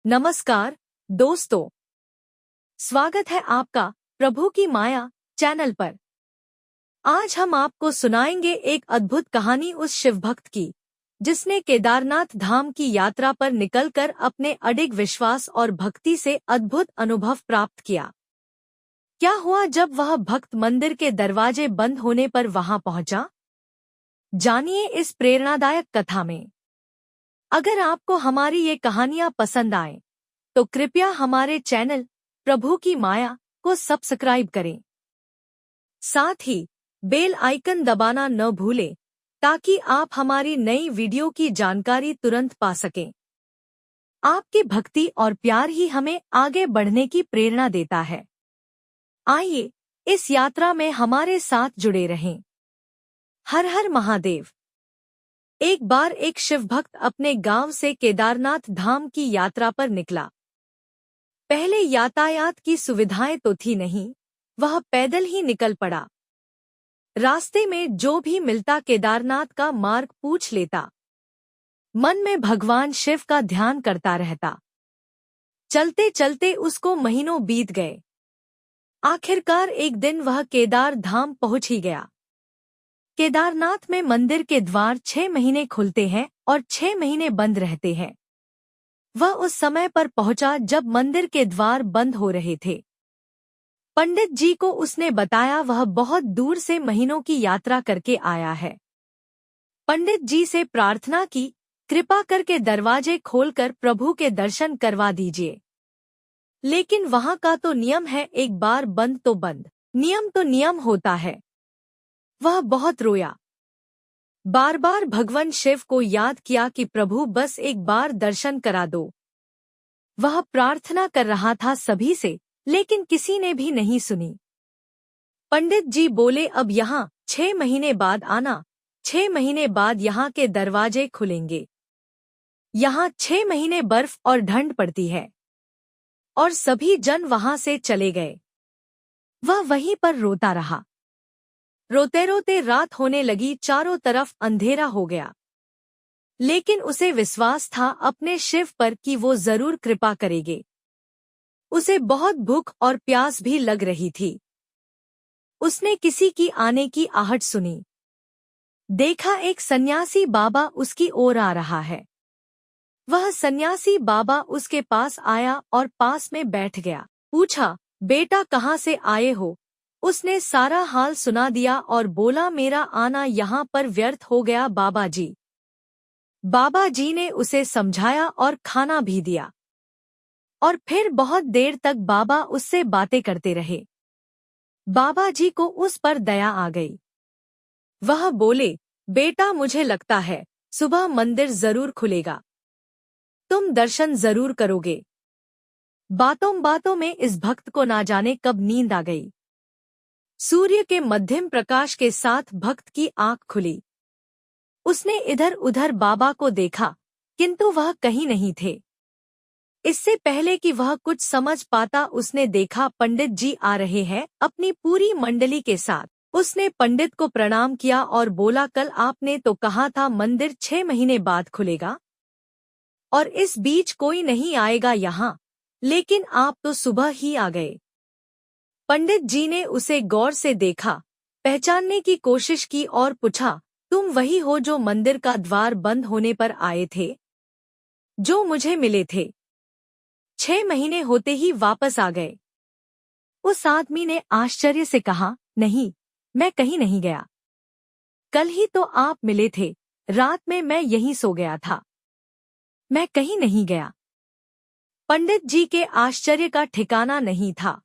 नमस्कार दोस्तों, स्वागत है आपका प्रभु की माया चैनल पर। आज हम आपको सुनाएंगे एक अद्भुत कहानी उस शिवभक्त की जिसने केदारनाथ धाम की यात्रा पर निकलकर अपने अडिग विश्वास और भक्ति से अद्भुत अनुभव प्राप्त किया। क्या हुआ जब वह भक्त मंदिर के दरवाजे बंद होने पर वहां पहुंचा? जानिए इस प्रेरणादायक कथा में। अगर आपको हमारी ये कहानियां पसंद आए तो कृपया हमारे चैनल प्रभु की माया को सब्सक्राइब करें। साथ ही बेल आइकन दबाना न भूलें ताकि आप हमारी नई वीडियो की जानकारी तुरंत पा सकें। आपकी भक्ति और प्यार ही हमें आगे बढ़ने की प्रेरणा देता है। आइए इस यात्रा में हमारे साथ जुड़े रहें। हर हर महादेव। एक बार एक शिवभक्त अपने गांव से केदारनाथ धाम की यात्रा पर निकला। पहले यातायात की सुविधाएं तो थी नहीं, वह पैदल ही निकल पड़ा। रास्ते में जो भी मिलता केदारनाथ का मार्ग पूछ लेता। मन में भगवान शिव का ध्यान करता रहता। चलते चलते उसको महीनों बीत गए। आखिरकार एक दिन वह केदार धाम पहुंच ही गया। केदारनाथ में मंदिर के द्वार 6 महीने खुलते हैं और 6 महीने बंद रहते हैं। वह उस समय पर पहुंचा जब मंदिर के द्वार बंद हो रहे थे। पंडित जी को उसने बताया वह बहुत दूर से महीनों की यात्रा करके आया है। पंडित जी से प्रार्थना की, कृपा करके दरवाजे खोलकर प्रभु के दर्शन करवा दीजिए। लेकिन वहां का तो नियम है, एक बार बंद तो बंद, नियम तो नियम होता है। वह बहुत रोया, बार बार भगवान शिव को याद किया कि प्रभु बस एक बार दर्शन करा दो। वह प्रार्थना कर रहा था सभी से, लेकिन किसी ने भी नहीं सुनी। पंडित जी बोले, अब यहाँ 6 महीने बाद आना, 6 महीने बाद यहाँ के दरवाजे खुलेंगे। यहाँ 6 महीने बर्फ और ठंड पड़ती है। और सभी जन वहां से चले गए। वह वहीं पर रोता रहा। रोते रोते रात होने लगी, चारों तरफ अंधेरा हो गया। लेकिन उसे विश्वास था अपने शिव पर कि वो जरूर कृपा करेंगे। उसे बहुत भूख और प्यास भी लग रही थी। उसने किसी की आने की आहट सुनी। देखा एक सन्यासी बाबा उसकी ओर आ रहा है। वह सन्यासी बाबा उसके पास आया और पास में बैठ गया। पूछा, बेटा कहाँ से आए हो? उसने सारा हाल सुना दिया और बोला, मेरा आना यहाँ पर व्यर्थ हो गया बाबा जी। बाबा जी ने उसे समझाया और खाना भी दिया। और फिर बहुत देर तक बाबा उससे बातें करते रहे। बाबा जी को उस पर दया आ गई। वह बोले, बेटा मुझे लगता है सुबह मंदिर जरूर खुलेगा, तुम दर्शन जरूर करोगे। बातों बातों में इस भक्त को ना जाने कब नींद आ गई। सूर्य के मध्यम प्रकाश के साथ भक्त की आंख खुली। उसने इधर उधर बाबा को देखा, किंतु वह कहीं नहीं थे। इससे पहले कि वह कुछ समझ पाता उसने देखा पंडित जी आ रहे हैं अपनी पूरी मंडली के साथ। उसने पंडित को प्रणाम किया और बोला, कल आपने तो कहा था मंदिर 6 महीने बाद खुलेगा और इस बीच कोई नहीं आएगा यहाँ, लेकिन आप तो सुबह ही आ गए। पंडित जी ने उसे गौर से देखा, पहचानने की कोशिश की और पूछा, तुम वही हो जो मंदिर का द्वार बंद होने पर आए थे, जो मुझे मिले थे? 6 महीने होते ही वापस आ गए। उस आदमी ने आश्चर्य से कहा, नहीं, मैं कहीं नहीं गया। कल ही तो आप मिले थे, रात में मैं यहीं सो गया था, मैं कहीं नहीं गया। पंडित जी के आश्चर्य का ठिकाना नहीं था।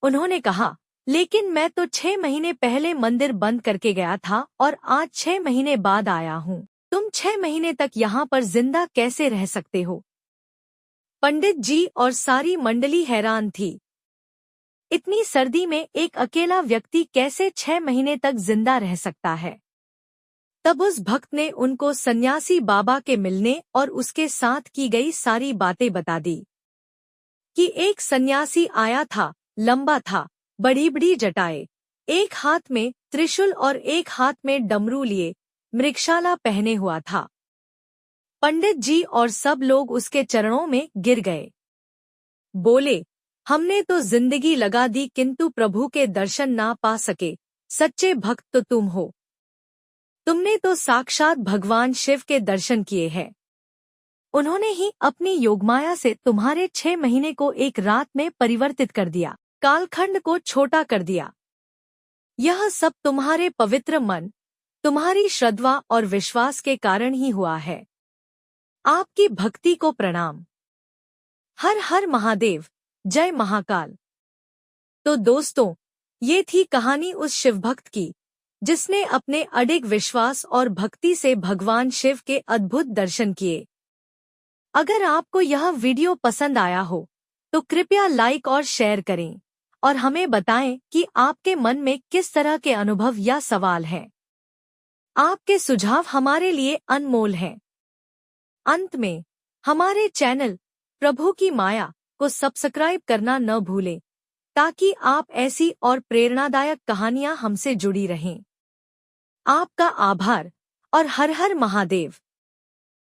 उन्होंने कहा, लेकिन मैं तो 6 महीने पहले मंदिर बंद करके गया था और आज 6 महीने बाद आया हूँ। तुम 6 महीने तक यहाँ पर जिंदा कैसे रह सकते हो? पंडित जी और सारी मंडली हैरान थी। इतनी सर्दी में एक अकेला व्यक्ति कैसे 6 महीने तक जिंदा रह सकता है? तब उस भक्त ने उनको सन्यासी बाबा के मिलने और उसके साथ की गई सारी बातें बता दी। कि एक सन्यासी आया था, लंबा था, बड़ी बड़ी जटाएं, एक हाथ में त्रिशूल और एक हाथ में डमरू लिए, मृगशाला पहने हुआ था। पंडित जी और सब लोग उसके चरणों में गिर गए। बोले, हमने तो जिंदगी लगा दी किंतु प्रभु के दर्शन ना पा सके। सच्चे भक्त तो तुम हो। तुमने तो साक्षात भगवान शिव के दर्शन किए हैं। उन्होंने ही अपनी योगमाया से तुम्हारे 6 महीने को एक रात में परिवर्तित कर दिया, कालखंड को छोटा कर दिया। यह सब तुम्हारे पवित्र मन, तुम्हारी श्रद्धा और विश्वास के कारण ही हुआ है। आपकी भक्ति को प्रणाम। हर हर महादेव, जय महाकाल। तो दोस्तों, ये थी कहानी उस शिवभक्त की जिसने अपने अडिग विश्वास और भक्ति से भगवान शिव के अद्भुत दर्शन किए। अगर आपको यह वीडियो पसंद आया हो तो कृपया लाइक और शेयर करें और हमें बताएं कि आपके मन में किस तरह के अनुभव या सवाल हैं। आपके सुझाव हमारे लिए अनमोल हैं। अंत में हमारे चैनल प्रभु की माया को सब्सक्राइब करना न भूलें ताकि आप ऐसी और प्रेरणादायक कहानियां हमसे जुड़ी रहें। आपका आभार और हर हर महादेव।